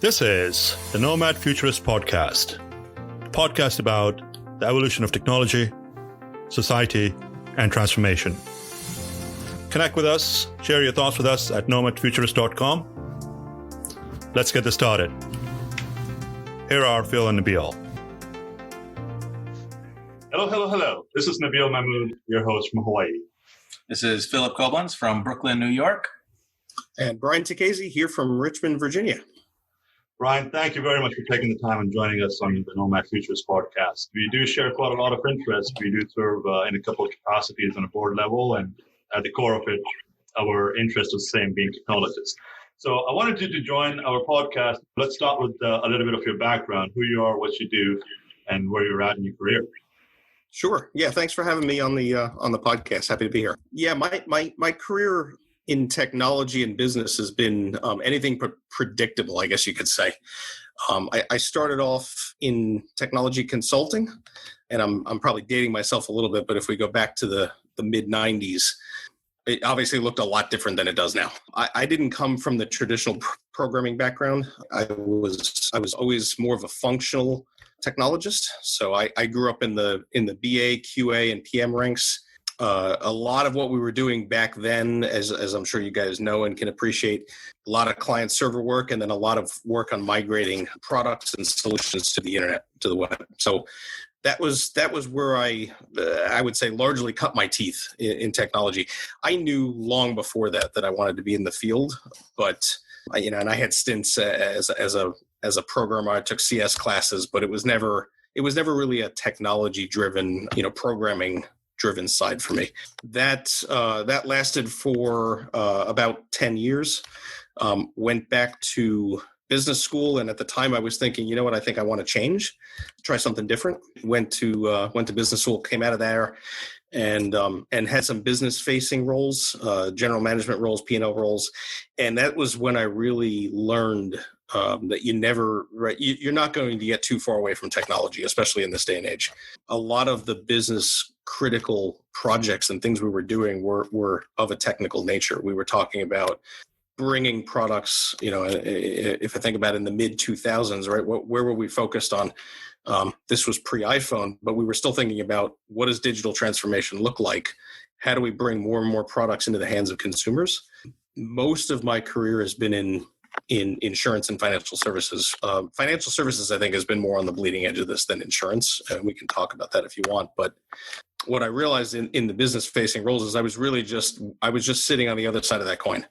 This is the Nomad Futurist podcast, a podcast about the evolution of technology, society, and transformation. Connect with us, share your thoughts with us at nomadfuturist.com. Let's get this started. Here are Phil and Nabil. Hello. This is Nabil Mahmood, your host from Hawaii. This is Philip Koblenz from Brooklyn, New York. And Brian Tkacz here from Richmond, Virginia. Brian, thank you very much for taking the time and joining us on the Nomad Futurist podcast. We do share quite a lot of interest. We do serve in a couple of capacities on a board level, and at the core of it, our interest is the same, being technologists. So I wanted you to join our podcast. Let's start with a little bit of your background, who you are, what you do, and where you're at in your career. Sure. Yeah. Thanks for having me on the podcast. Happy to be here. Yeah. My career in technology and business has been anything but predictable, I guess you could say. I started off in technology consulting, and I'm probably dating myself a little bit, but if we go back to the mid 90s, it obviously looked a lot different than it does now. I didn't come from the traditional programming background. I was always more of a functional technologist. So I grew up in the BA, QA, and PM ranks. A lot of what we were doing back then, as I'm sure you guys know and can appreciate, a lot of client server work, and then a lot of work on migrating products and solutions to the internet, to the web. So that was where I would say largely cut my teeth in technology. I knew long before that I wanted to be in the field, but and I had stints as a programmer. I took CS classes, but it was never really a technology driven, programming driven side for me. That lasted for about 10 years. Went back to business school, and at the time I was thinking, you know what, I think I want to change, try something different. Went to business school, came out of there, and had some business facing roles, general management roles, P&L roles, and that was when I really learned that you're not going to get too far away from technology, especially in this day and age. A lot of the business critical projects and things we were doing were of a technical nature. We were talking about bringing products, if I think about in the mid 2000s, right, where were we focused on? This was pre-iPhone, but we were still thinking about what does digital transformation look like? How do we bring more and more products into the hands of consumers? Most of my career has been in insurance and financial services. Financial services, I think, has been more on the bleeding edge of this than insurance. And we can talk about that if you want. But what I realized in the business facing roles is I was just sitting on the other side of that coin.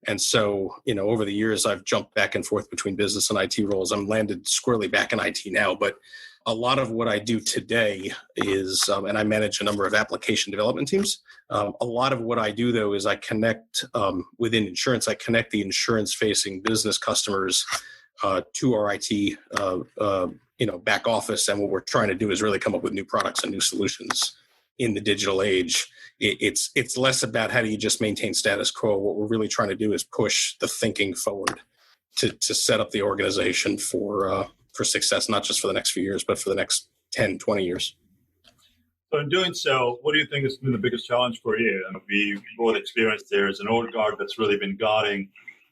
And so, over the years, I've jumped back and forth between business and IT roles. I'm landed squarely back in IT now, but a lot of what I do today is, and I manage a number of application development teams. A lot of what I do, though, is I connect within insurance. I connect the insurance-facing business customers to our IT, back office. And what we're trying to do is really come up with new products and new solutions in the digital age. It's less about how do you just maintain status quo. What we're really trying to do is push the thinking forward to set up the organization for success, not just for the next few years, but for the next 10, 20 years. So in doing so, what do you think has been the biggest challenge for you? And we both experienced there is an old guard that's really been guarding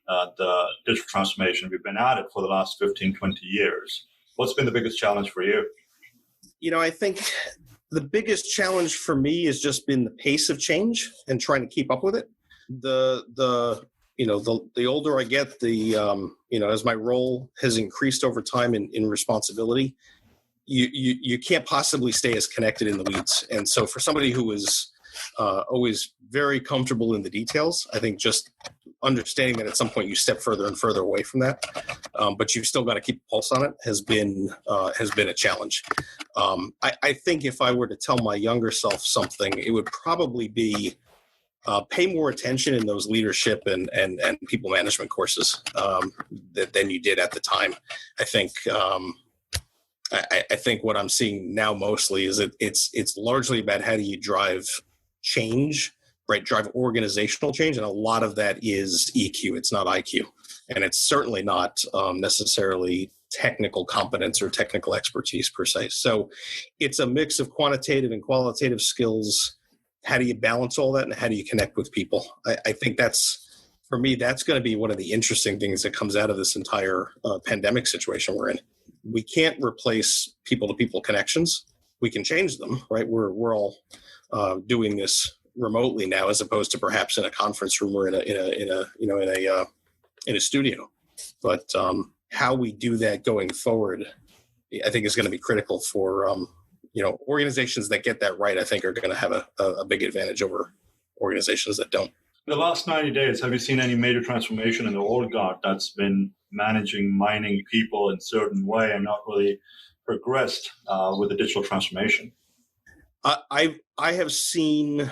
the digital transformation. We've been at it for the last 15, 20 years. What's been the biggest challenge for you? I think the biggest challenge for me has just been the pace of change and trying to keep up with it. The older I get, as my role has increased over time in responsibility, you can't possibly stay as connected in the weeds. And so for somebody who is always very comfortable in the details, I think just understanding that at some point you step further and further away from that, but you've still got to keep a pulse on it has been a challenge. I think if I were to tell my younger self something, it would probably be pay more attention in those leadership and people management courses than you did at the time. I think I think what I'm seeing now mostly is that it's largely about how do you drive change, right? Drive organizational change, and a lot of that is EQ. It's not IQ, and it's certainly not necessarily technical competence or technical expertise per se. So it's a mix of quantitative and qualitative skills. How do you balance all that, and how do you connect with people? I think that's for me, that's going to be one of the interesting things that comes out of this entire pandemic situation we're in. We can't replace people-to-people connections. We can change them, right? We're all doing this remotely now, as opposed to perhaps in a conference room or in a studio. But how we do that going forward, I think, is going to be critical for organizations that get that right. I think are going to have a big advantage over organizations that don't. In the last 90 days, have you seen any major transformation in the old guard that's been managing mining people in a certain way and not really progressed with the digital transformation? I have seen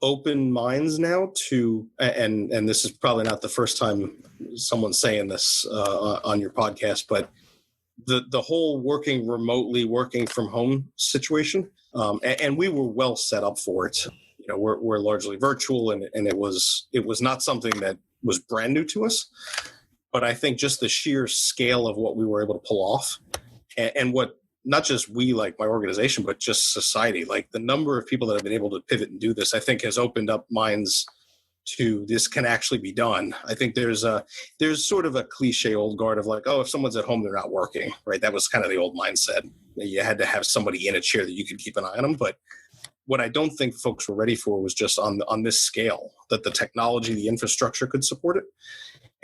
open minds now to, and this is probably not the first time someone's saying this on your podcast, but the whole working remotely, working from home situation, and we were well set up for it. We're largely virtual, and it was not something that was brand new to us. But I think just the sheer scale of what we were able to pull off, and what not just we, like my organization, but just society, like the number of people that have been able to pivot and do this, I think has opened up minds to this can actually be done. I think there's sort of a cliche old guard of like, oh, if someone's at home, they're not working, right? That was kind of the old mindset. You had to have somebody in a chair that you could keep an eye on them. But what I don't think folks were ready for was just on this scale, that the technology, the infrastructure could support it,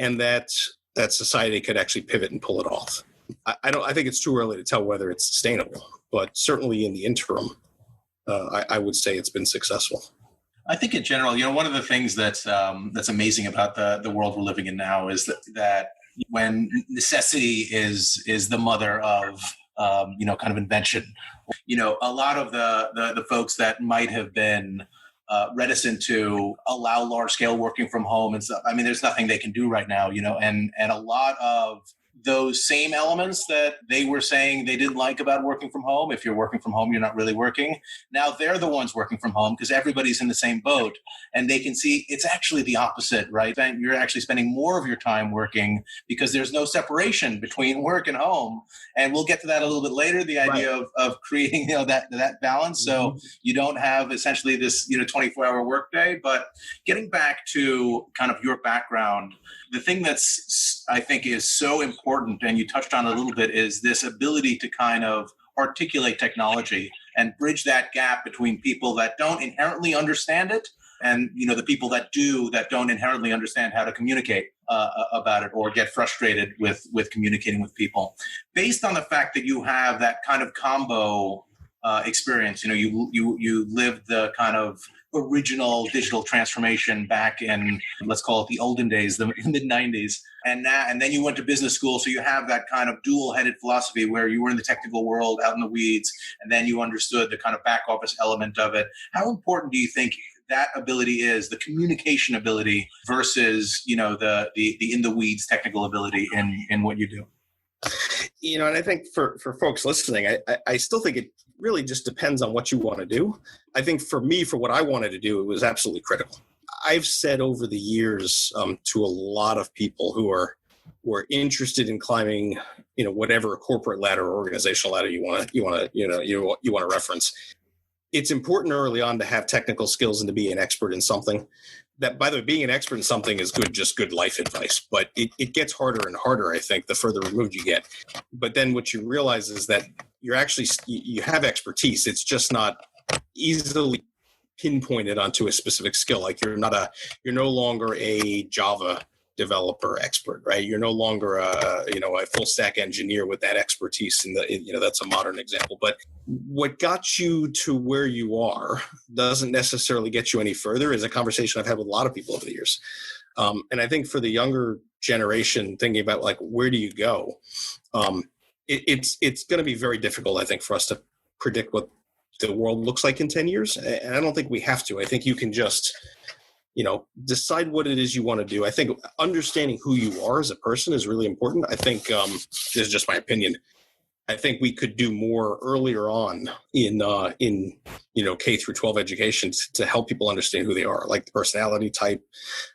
and that society could actually pivot and pull it off. I think it's too early to tell whether it's sustainable, but certainly in the interim, I would say it's been successful. I think in general, one of the things that's amazing about the world we're living in now is that when necessity is the mother of kind of invention, a lot of the folks that might have been reticent to allow large scale working from home and stuff. I mean, there's nothing they can do right now, and a lot of those same elements that they were saying they didn't like about working from home. If you're working from home, you're not really working. Now they're the ones working from home because everybody's in the same boat, and they can see it's actually the opposite, right? And you're actually spending more of your time working because there's no separation between work and home. And we'll get to that a little bit later, the idea of creating, that balance. So you don't have essentially this, 24-hour workday. But getting back to kind of your background, the thing that's, I think, is so important, and you touched on it a little bit, is this ability to kind of articulate technology and bridge that gap between people that don't inherently understand it and, the people that don't inherently understand how to communicate about it or get frustrated with communicating with people. Based on the fact that you have that kind of combo experience, you lived the kind of original digital transformation back in, let's call it the olden days, the mid-90s, and then you went to business school, so you have that kind of dual-headed philosophy where you were in the technical world, out in the weeds, and then you understood the kind of back office element of it. How important do you think that ability is, the communication ability versus the in the weeds technical ability in what you do? And I think for folks listening, I still think it really just depends on what you want to do. I think for me, for what I wanted to do, it was absolutely critical. I've said over the years to a lot of people who are interested in climbing, whatever corporate ladder or organizational ladder you want to reference. It's important early on to have technical skills and to be an expert in something. That, by the way, being an expert in something is good life advice, but it gets harder and harder, I think, the further removed you get. But then what you realize is that you have expertise. It's just not easily pinpointed onto a specific skill. Like you're no longer a Java developer expert, right? You're no longer a full stack engineer with that expertise. That's a modern example. But what got you to where you are doesn't necessarily get you any further, is a conversation I've had with a lot of people over the years. And I think for the younger generation, thinking about like, where do you go? It's going to be very difficult, I think, for us to predict what the world looks like in 10 years. And I don't think we have to. I think you can just decide what it is you want to do. I think understanding who you are as a person is really important. I think this is just my opinion. I think we could do more earlier on in K through 12 education to help people understand who they are, like the personality type,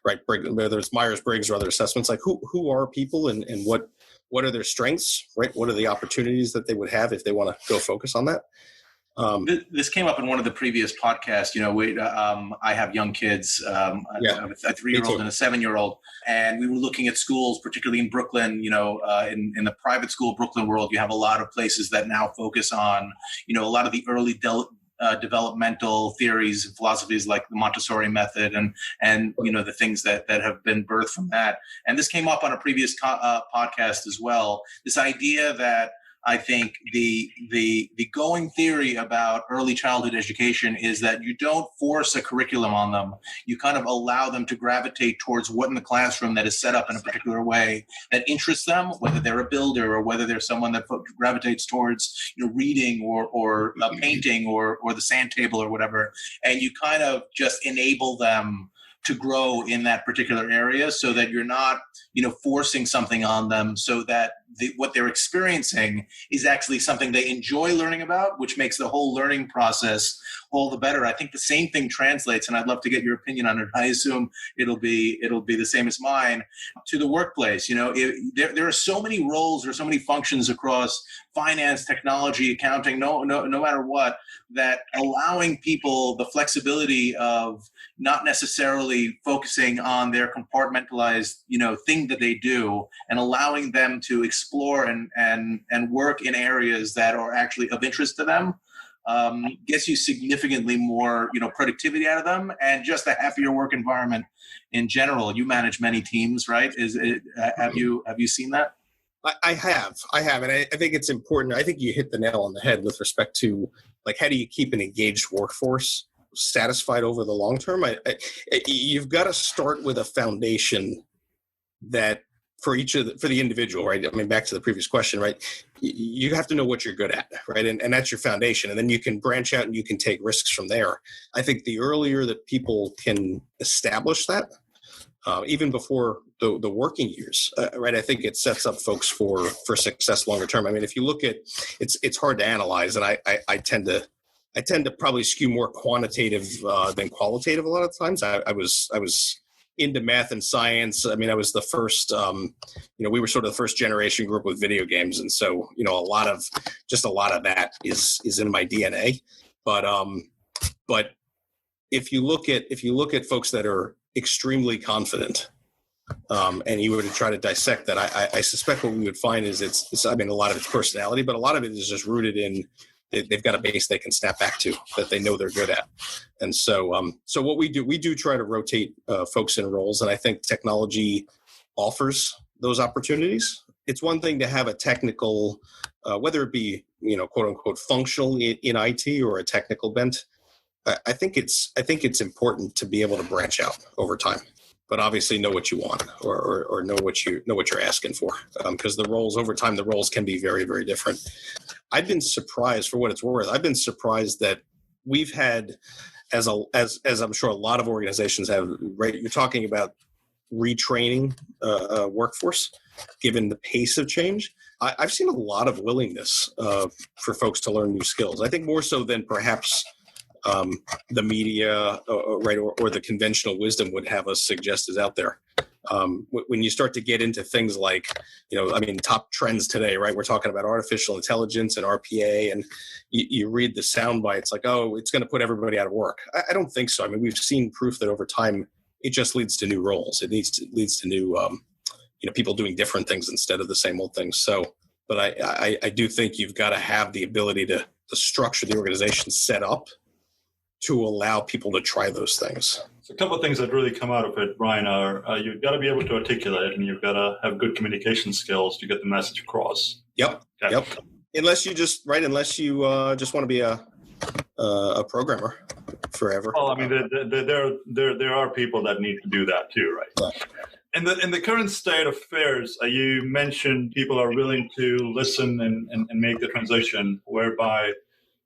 right? Whether it's Myers-Briggs or other assessments, like who are people and what are their strengths, right? What are the opportunities that they would have if they want to go focus on that? This came up in one of the previous podcasts. I have young kids. I have a 3-year-old and a 7-year-old, and we were looking at schools, particularly in Brooklyn. In the private school Brooklyn world, you have a lot of places that now focus on, a lot of the early developmental theories and philosophies like the Montessori method and the things that have been birthed from that. And this came up on a previous podcast as well. This idea that I think the going theory about early childhood education is that you don't force a curriculum on them. You kind of allow them to gravitate towards what in the classroom that is set up in a particular way that interests them, whether they're a builder or whether they're someone that gravitates towards reading or painting or the sand table or whatever. And you kind of just enable them to grow in that particular area so that you're not, forcing something on them, so that what they're experiencing is actually something they enjoy learning about, which makes the whole learning process all the better. I think the same thing translates, and I'd love to get your opinion on it. I assume it'll be the same as mine, to the workplace. There are so many roles or so many functions across finance, technology, accounting, no matter what, that allowing people the flexibility of not necessarily focusing on their compartmentalized, thing that they do, and allowing them to explore and work in areas that are actually of interest to them, gets you significantly more, productivity out of them and just a happier work environment in general. You manage many teams, right? Have you seen that? I have, and I think it's important. I think you hit the nail on the head with respect to how do you keep an engaged workforce satisfied over the long term. You've got to start with a foundation that for the individual, right? I mean, back to the previous question, right? You have to know what you're good at, right? And that's your foundation. And then you can branch out and you can take risks from there. I think the earlier that people can establish that, even before the working years, right? I think it sets up folks for success longer term. I mean, if you look at, it's hard to analyze, and I tend to probably skew more quantitative than qualitative a lot of times. I was into math and science. I mean, I was the first, we were sort of the first generation group with video games. And so, a lot of that is in my DNA. But if you look at folks that are extremely confident, and you were to try to dissect that, I suspect what we would find is it's a lot of it's personality, but a lot of it is just rooted in they've got a base they can snap back to that they know they're good at. And so what we do try to rotate folks in roles. And I think technology offers those opportunities. It's one thing to have a technical, whether it be, quote unquote, functional in IT or a technical bent. I think it's important to be able to branch out over time, but obviously know what you want or know what you're asking for. Because the roles over time, the roles can be very, very different. I've been surprised, for what it's worth. I've been surprised that we've had, as I'm sure a lot of organizations have, right? You're talking about retraining workforce, given the pace of change. I've seen a lot of willingness for folks to learn new skills. I think more so than perhaps the media, right, or the conventional wisdom would have us suggest is out there. When you start to get into things like, top trends today, right? We're talking about artificial intelligence and RPA, and you read the sound bites like, oh, it's going to put everybody out of work. I don't think so. I mean, we've seen proof that over time, it just leads to new roles. It leads to new, people doing different things instead of the same old things. So, but I do think you've got to have the ability to structure the organization set up to allow people to try those things. So a couple of things that really come out of it, Brian, are you've got to be able to articulate, and you've got to have good communication skills to get the message across. Yep. Okay. Yep. Unless you just want to be a programmer forever. Well, I mean, there are people that need to do that too, right? Yeah. In the current state of affairs, you mentioned people are willing to listen and make the transition, whereby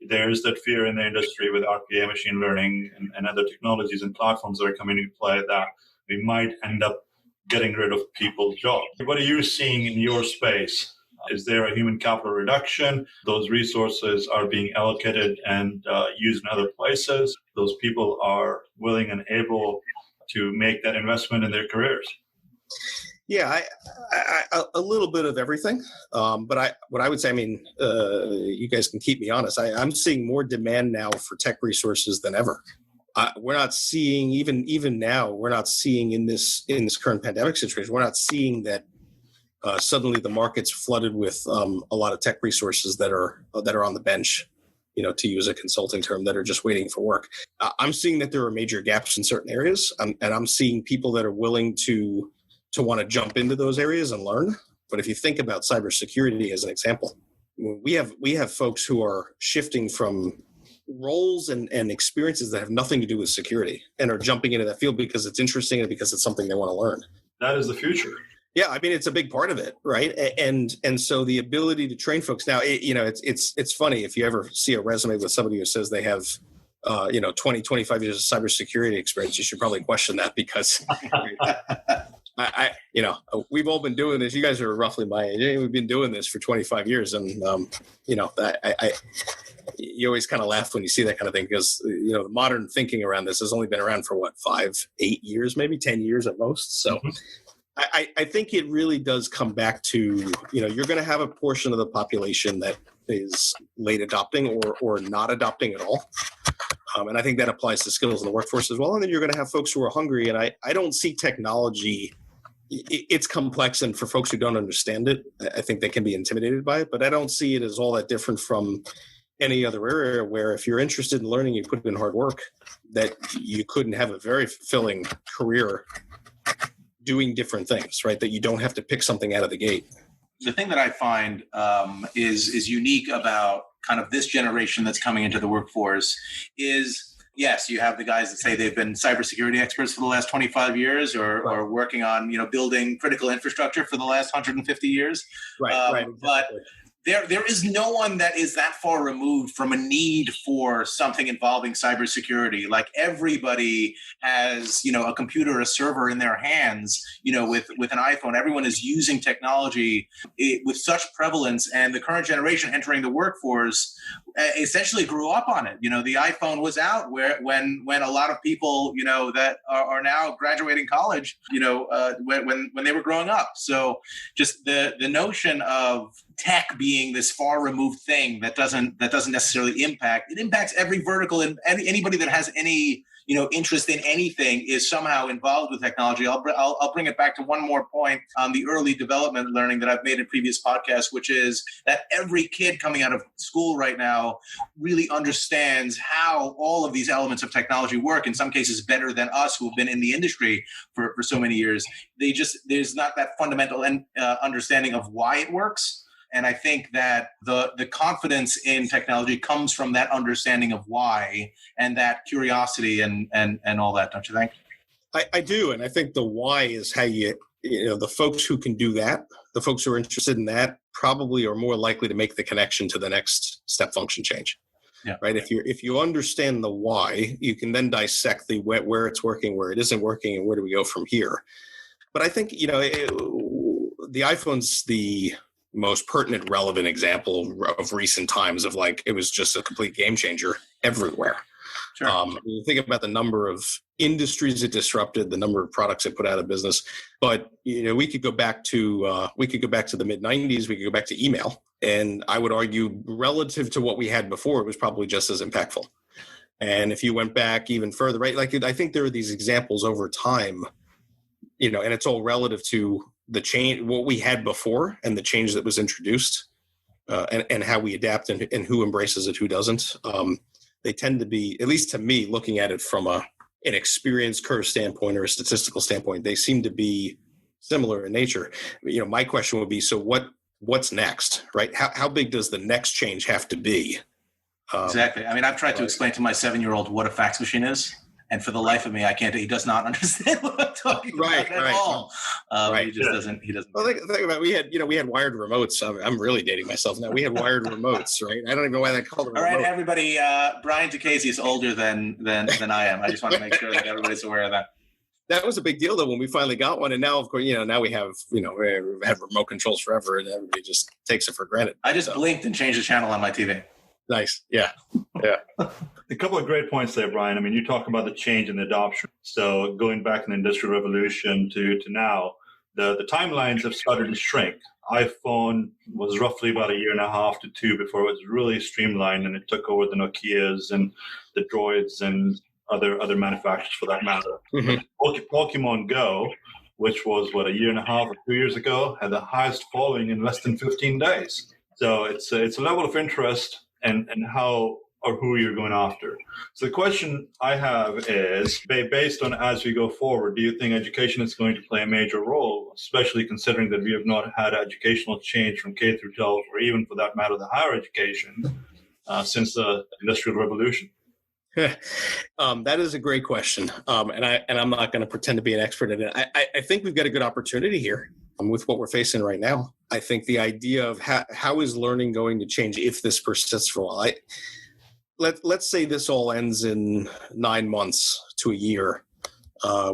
there's that fear in the industry with RPA, machine learning, and other technologies and platforms that are coming into play that we might end up getting rid of people's jobs. What are you seeing in your space? Is there a human capital reduction? Those resources are being allocated and used in other places. Those people are willing and able to make that investment in their careers. Yeah, a little bit of everything. But what I would say, you guys can keep me honest. I'm seeing more demand now for tech resources than ever. We're not seeing even now. We're not seeing in this current pandemic situation. We're not seeing that suddenly the market's flooded with a lot of tech resources that are on the bench. To use a consulting term, that are just waiting for work. I'm seeing that there are major gaps in certain areas, and I'm seeing people that are willing to want to jump into those areas and learn. But if you think about cybersecurity as an example, we have folks who are shifting from roles and experiences that have nothing to do with security and are jumping into that field because it's interesting and because it's something they want to learn. That is the future. Yeah, it's a big part of it, right? And so the ability to train folks now, it's funny if you ever see a resume with somebody who says they have 20, 25 years of cybersecurity experience, you should probably question that because we've all been doing this. You guys are roughly my age. We've been doing this for 25 years. And, you always kind of laugh when you see that kind of thing because, the modern thinking around this has only been around for 5, 8 years, maybe 10 years at most. So I think it really does come back to, you're going to have a portion of the population that is late adopting or not adopting at all. And I think that applies to skills in the workforce as well. And then you're going to have folks who are hungry. And I don't see technology. It's complex. And for folks who don't understand it, I think they can be intimidated by it. But I don't see it as all that different from any other area where if you're interested in learning, you put in hard work, that you couldn't have a very fulfilling career doing different things, right? That you don't have to pick something out of the gate. The thing that I find is unique about kind of this generation that's coming into the workforce is, yes, you have the guys that say they've been cybersecurity experts for the last 25 years or working on, building critical infrastructure for the last 150 years. Right. But there is no one that is that far removed from a need for something involving cybersecurity. Like everybody has, a computer, a server in their hands, with an iPhone. Everyone is using technology with such prevalence, and the current generation entering the workforce essentially grew up on it. The iPhone was out when a lot of people, that are now graduating college, when they were growing up. So just the notion of tech being this far removed thing that doesn't necessarily impact. It impacts every vertical, and anybody that has any interest in anything is somehow involved with technology. I'll bring it back to one more point on the early development learning that I've made in previous podcasts, which is that every kid coming out of school right now really understands how all of these elements of technology work. In some cases, better than us who've been in the industry for so many years. There's not that fundamental understanding of why it works. And I think that the confidence in technology comes from that understanding of why and that curiosity and all that, don't you think? I do. And I think the why is how the folks who can do that, the folks who are interested in that probably are more likely to make the connection to the next step function change. Yeah. Right. If you understand the why, you can then dissect the where it's working, where it isn't working, and where do we go from here. But I think, the iPhone's the most pertinent, relevant example of recent times of it was just a complete game changer everywhere. Sure. You think about the number of industries it disrupted, the number of products it put out of business. But we could go back to the mid '90s. We could go back to email, and I would argue, relative to what we had before, it was probably just as impactful. And if you went back even further, right? I think there are these examples over time, and it's all relative to the change, what we had before, and the change that was introduced, and how we adapt and who embraces it, who doesn't. They tend to be, at least to me, looking at it from an experience curve standpoint or a statistical standpoint, they seem to be similar in nature. My question would be, so what's next, right? How big does the next change have to be? Exactly. I've tried to explain to my 7-year-old what a fax machine is. And for the life of me, I can't. He does not understand what I'm talking about at all. He just doesn't. He doesn't. Well, think about it. We had wired remotes. I'm really dating myself now. We had wired remotes, right? I don't even know why they called it. All right, everybody. Brian Tkacz is older than I am. I just want to make sure that everybody's aware of that. That was a big deal though when we finally got one, and now of course now we have we've had remote controls forever, and everybody just takes it for granted. I just blinked and changed the channel on my TV. Nice. Yeah. A couple of great points there, Brian. You talk about the change in the adoption. So going back in the Industrial Revolution to now, the timelines have started to shrink. iPhone was roughly about a year and a half to two before it was really streamlined, and it took over the Nokias and the Droids and other manufacturers for that matter. Mm-hmm. Pokemon Go, which was a year and a half or 2 years ago, had the highest following in less than 15 days. So it's a level of interest and how or who you're going after. So the question I have is, based on as we go forward, do you think education is going to play a major role, especially considering that we have not had educational change from K through 12, or even for that matter, the higher education, since the Industrial Revolution? That is a great question, and I'm not going to pretend to be an expert in it. I think we've got a good opportunity here with what we're facing right now. I think the idea of how is learning going to change if this persists for a while. Let's say this all ends in 9 months to a year.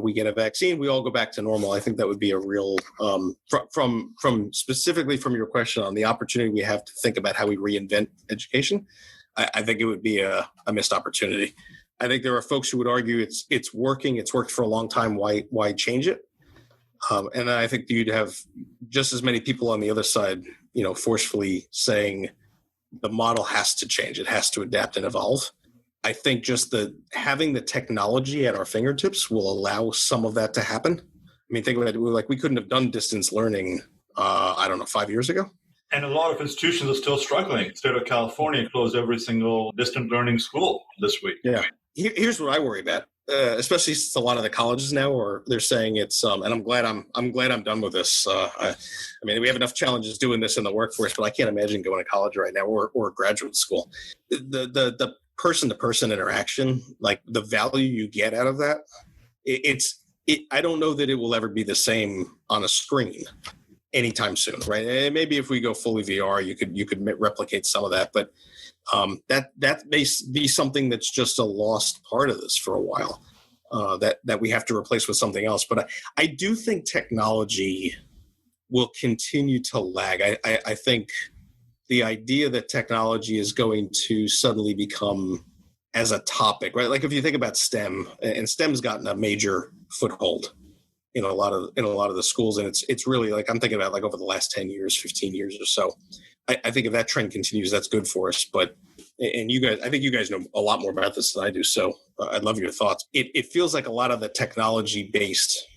We get a vaccine, we all go back to normal. I think that would be a real, from specifically from your question on the opportunity we have to think about how we reinvent education. I think it would be a missed opportunity. I think there are folks who would argue it's working. It's worked for a long time. Why change it? And I think you'd have just as many people on the other side, forcefully saying the model has to change. It has to adapt and evolve. I think just having the technology at our fingertips will allow some of that to happen. I mean, think about it. Like, we couldn't have done distance learning, 5 years ago. And a lot of institutions are still struggling. The state of California closed every single distant learning school this week. Yeah. Here's what I worry about, especially since a lot of the colleges now they're saying it's, and I'm glad I'm done with this. I mean, we have enough challenges doing this in the workforce, but I can't imagine going to college right now or graduate school. The person-to-person interaction, like the value you get out of that, I don't know that it will ever be the same on a screen anytime soon, right? And maybe if we go fully VR, you could replicate some of that, but that may be something that's just a lost part of this for a while, that we have to replace with something else. But I do think technology will continue to lag. I think the idea that technology is going to suddenly become as a topic, right? Like if you think about STEM, and STEM's gotten a major foothold in a lot of the schools, and it's really, like, I'm thinking about like over the last 10 years, 15 years or so. I think if that trend continues, that's good for us. But, and you guys, I think you guys know a lot more about this than I do, so I'd love your thoughts. It feels like a lot of the technology-based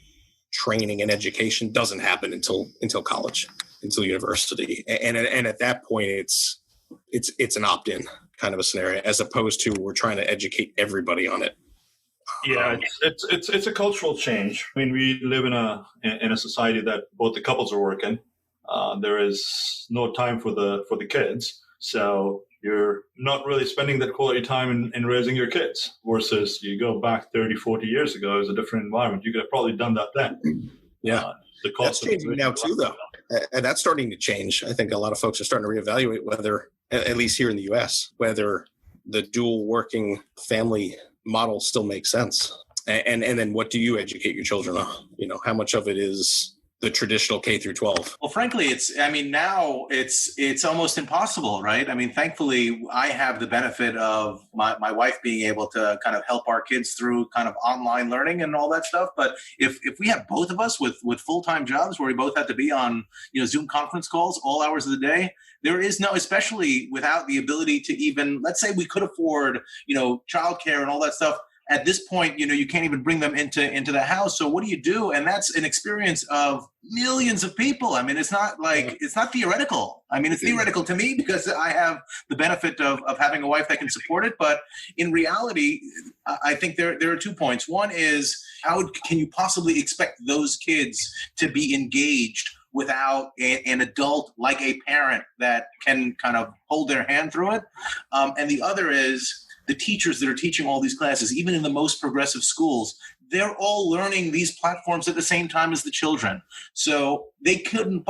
training and education doesn't happen until college, until university, and at that point, it's an opt-in kind of a scenario, as opposed to we're trying to educate everybody on it. Yeah, it's a cultural change. I mean, we live in a society that both the couples are working. There is no time for the kids, so you're not really spending that quality time in raising your kids. Versus you go back 30, 40 years ago, it was a different environment. You could have probably done that then. Yeah, the cost that's changing now too, though, and that's starting to change. I think a lot of folks are starting to reevaluate whether, at least here in the U.S., whether the dual working family model still makes sense. And then what do you educate your children on? How much of it is the traditional K through 12? Well, frankly, now it's almost impossible, right? I mean, thankfully, I have the benefit of my wife being able to kind of help our kids through kind of online learning and all that stuff. But if we have both of us with full-time jobs where we both have to be on, Zoom conference calls all hours of the day, there is no, especially without the ability to even, let's say we could afford, childcare and all that stuff. At this point, you can't even bring them into the house. So what do you do? And that's an experience of millions of people. I mean, it's not theoretical. I mean, it's theoretical to me because I have the benefit of having a wife that can support it. But in reality, I think there are 2 points. One is, how can you possibly expect those kids to be engaged without an adult like a parent that can kind of hold their hand through it? And the other is, the teachers that are teaching all these classes, even in the most progressive schools, they're all learning these platforms at the same time as the children. So they couldn't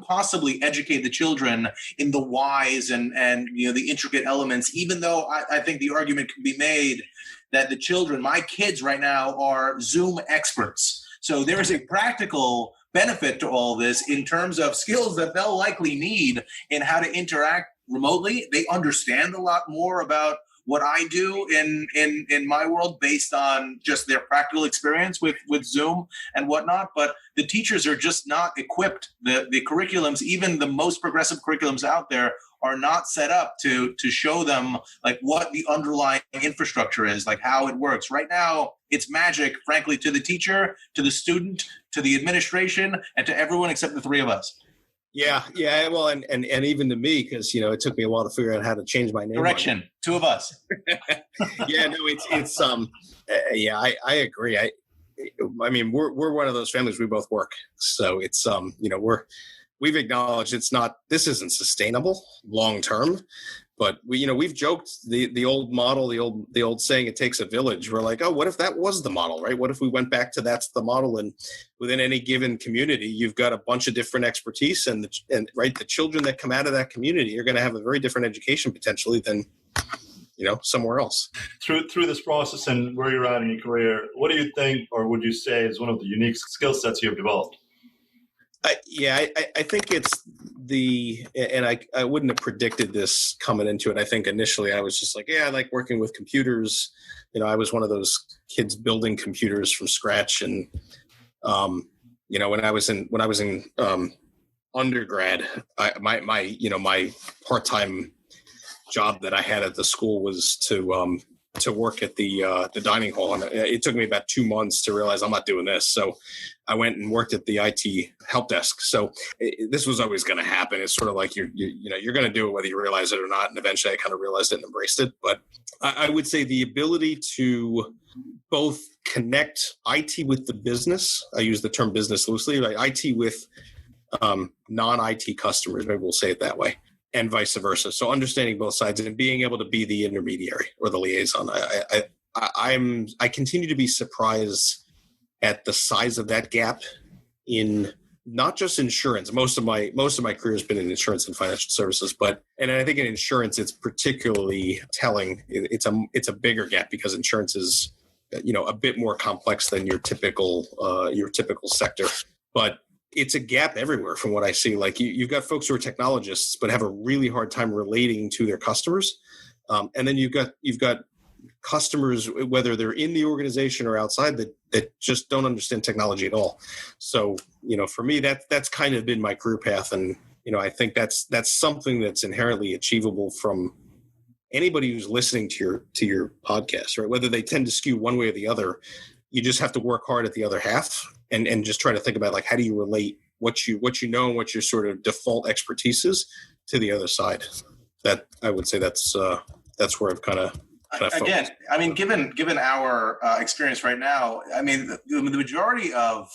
possibly educate the children in the whys and the intricate elements, even though I think the argument can be made that the children, my kids right now, are Zoom experts. So there is a practical benefit to all this in terms of skills that they'll likely need in how to interact remotely. They understand a lot more about what I do in my world based on just their practical experience with Zoom and whatnot. But the teachers are just not equipped. The curriculums, even the most progressive curriculums out there, are not set up to show them like what the underlying infrastructure is, like how it works. Right now, it's magic, frankly, to the teacher, to the student, to the administration, and to everyone except the three of us. Yeah. Well, and even to me, because it took me a while to figure out how to change my name. Correction, two of us. Yeah, no, it's I agree. I mean, we're one of those families. We both work, so it's we've acknowledged this isn't sustainable long term, but we've joked the old model, the old saying, it takes a village. We're like, oh, what if that was the model, right? What if we went back to that's the model, and within any given community, you've got a bunch of different expertise, and the children that come out of that community are going to have a very different education potentially than somewhere else. Through this process and where you're at in your career, what do you think, or would you say, is one of the unique skill sets you've developed? I think it's and I wouldn't have predicted this coming into it. I think initially I was just like, I like working with computers. I was one of those kids building computers from scratch. And, when I was in undergrad, my part-time job that I had at the school was to work at the dining hall, and it took me about 2 months to realize I'm not doing this. So I went and worked at the IT help desk. So this was always going to happen. It's sort of like you're going to do it whether you realize it or not. And eventually I kind of realized it and embraced it. But I would say the ability to both connect IT with the business. I use the term business loosely, like IT with non-IT customers, maybe we'll say it that way, and vice versa. So understanding both sides and being able to be the intermediary or the liaison. I continue to be surprised at the size of that gap in not just insurance. Most of my career has been in insurance and financial services, and I think in insurance it's particularly telling. It's a bigger gap because insurance is a bit more complex than your typical sector, but it's a gap everywhere from what I see. Like you've got folks who are technologists, but have a really hard time relating to their customers. And then you've got customers, whether they're in the organization or outside, that just don't understand technology at all. So, for me, that's kind of been my career path. And, I think that's something that's inherently achievable from anybody who's listening to your podcast, right? Whether they tend to skew one way or the other, you just have to work hard at the other half and just try to think about, like, how do you relate what you know and what your sort of default expertise is to the other side. That I would say that's where I've kind of again, I mean, given our experience right now, I mean, the majority of,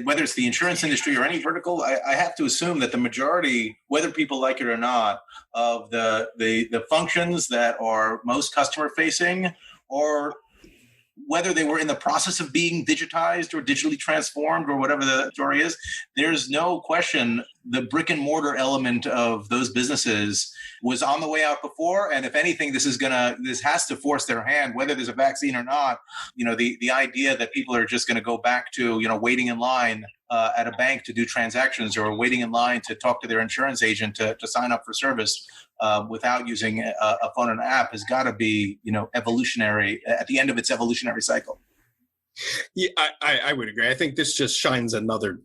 whether it's the insurance industry or any vertical, I have to assume that the majority, whether people like it or not, of the functions that are most customer facing, or whether they were in the process of being digitized or digitally transformed or whatever the story is, there's no question the brick and mortar element of those businesses was on the way out before. And if anything, this has to force their hand, whether there's a vaccine or not. The idea that people are just going to go back to, waiting in line at a bank to do transactions, or waiting in line to talk to their insurance agent to sign up for service without using a phone and an app has got to be, evolutionary at the end of its evolutionary cycle. Yeah, I would agree. I think this just shines another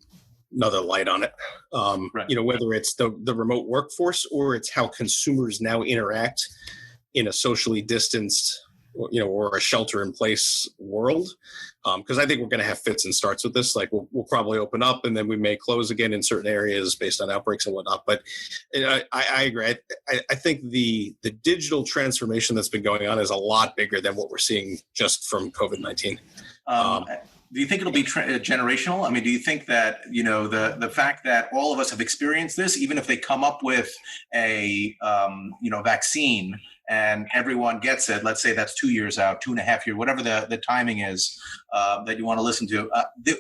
light on it. Right. Whether it's the remote workforce or it's how consumers now interact in a socially distanced, or a shelter-in-place world. Because I think we're going to have fits and starts with this. Like we'll probably open up and then we may close again in certain areas based on outbreaks and whatnot. But I agree. I think the digital transformation that's been going on is a lot bigger than what we're seeing just from COVID-19. Do you think it'll be generational? I mean, do you think that, the fact that all of us have experienced this, even if they come up with a, vaccine and everyone gets it, let's say that's 2 years out, 2.5 years, whatever the timing is that you want to listen to,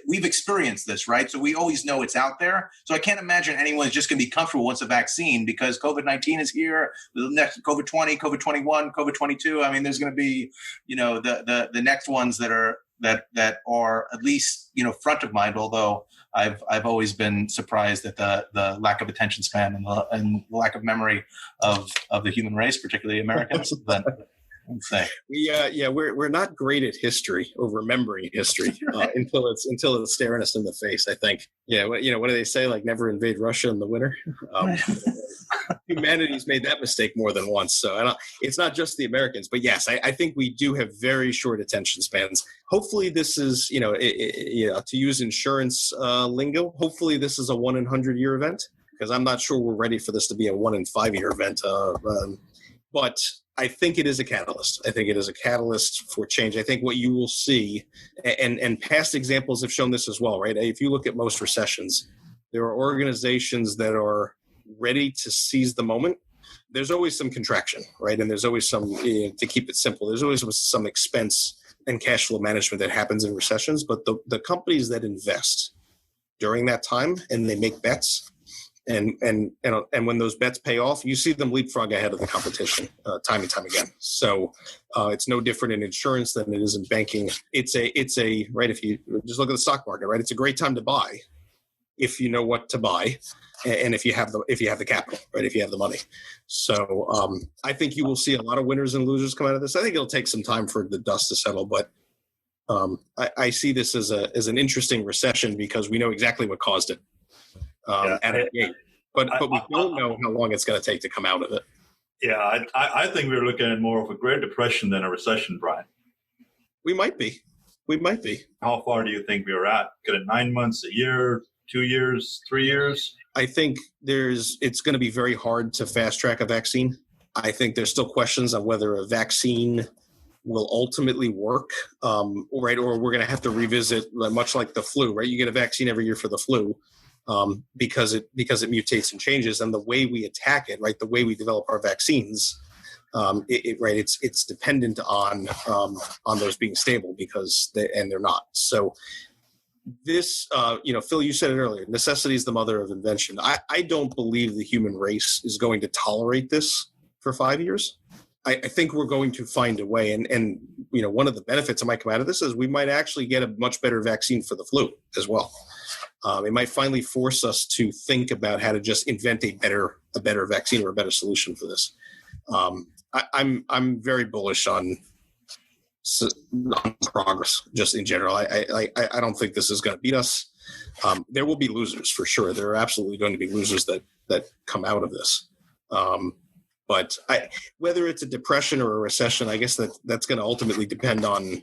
we've experienced this, right? So we always know it's out there. So I can't imagine anyone's just going to be comfortable once a vaccine, because COVID-19 is here, the next COVID-20, COVID-21, COVID-22. I mean, there's going to be, the next ones that are at least front of mind. Although I've always been surprised at the lack of attention span and the lack of memory of the human race, particularly Americans. But We're not great at history or remembering history until it's staring us in the face. I think. Yeah, what do they say? Like, never invade Russia in the winter. Humanity's made that mistake more than once. So it's not just the Americans, but yes, I think we do have very short attention spans. Hopefully, this is to use insurance lingo. Hopefully, this is a 1 in 100-year event, because I'm not sure we're ready for this to be a 1 in 5-year event. But I think it is a catalyst. I think it is a catalyst for change. I think what you will see, and past examples have shown this as well, right? If you look at most recessions, there are organizations that are ready to seize the moment. There's always some contraction, right? And there's always some, to keep it simple, there's always some expense and cash flow management that happens in recessions. But the companies that invest during that time and they make bets, and when those bets pay off, you see them leapfrog ahead of the competition time and time again. So it's no different in insurance than it is in banking. It's a right. If you just look at the stock market, right, it's a great time to buy if you know what to buy, and if you have the capital, right, if you have the money. So I think you will see a lot of winners and losers come out of this. I think it'll take some time for the dust to settle, but I see this as an interesting recession because we know exactly what caused it. At a gate, but we don't know how long it's going to take to come out of it. Yeah, I think we're looking at more of a Great Depression than a recession, Brian. We might be. How far do you think we're at? Get it 9 months, a year, 2 years, 3 years? I think it's going to be very hard to fast track a vaccine. I think there's still questions on whether a vaccine will ultimately work, right? Or we're going to have to revisit, much like the flu, right? You get a vaccine every year for the flu. Because it mutates and changes, and the way we attack it, right, the way we develop our vaccines, it's dependent on those being stable because they're not. So this, Phil, you said it earlier, necessity is the mother of invention. I don't believe the human race is going to tolerate this for 5 years. I think we're going to find a way, and one of the benefits that might come out of this is we might actually get a much better vaccine for the flu as well. It might finally force us to think about how to just invent a better vaccine or a better solution for this. I'm very bullish on progress just in general. I don't think this is going to beat us. There will be losers for sure. There are absolutely going to be losers that come out of this. But whether it's a depression or a recession, I guess that's going to ultimately depend on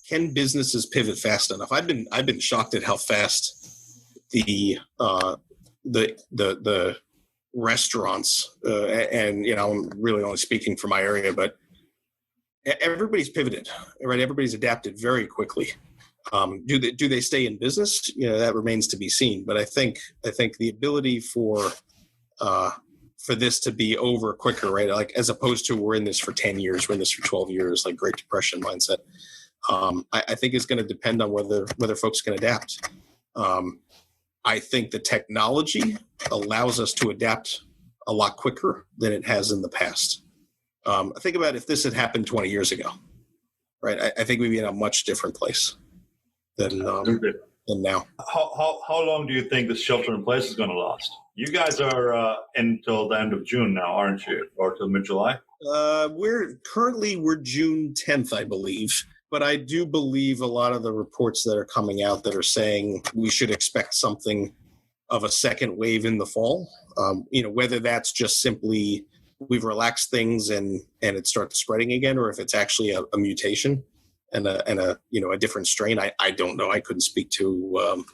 can businesses pivot fast enough? I've been shocked at how fast the restaurants and I'm really only speaking for my area, but everybody's pivoted, right? Everybody's adapted very quickly. Do they stay in business? That remains to be seen. But I think the ability for this to be over quicker, right? Like as opposed to we're in this for 10 years, we're in this for 12 years, like Great Depression mindset. I think it's going to depend on whether folks can adapt. I think the technology allows us to adapt a lot quicker than it has in the past. Think about if this had happened 20 years ago, right? I think we'd be in a much different place than now. How long do you think this shelter in place is going to last? You guys are until the end of June now, aren't you? Or till mid-July? We're June 10th, I believe. But I do believe a lot of the reports that are coming out that are saying we should expect something of a second wave in the fall. Whether that's just simply we've relaxed things and it starts spreading again, or if it's actually a mutation and a different strain. I don't know. I couldn't speak to.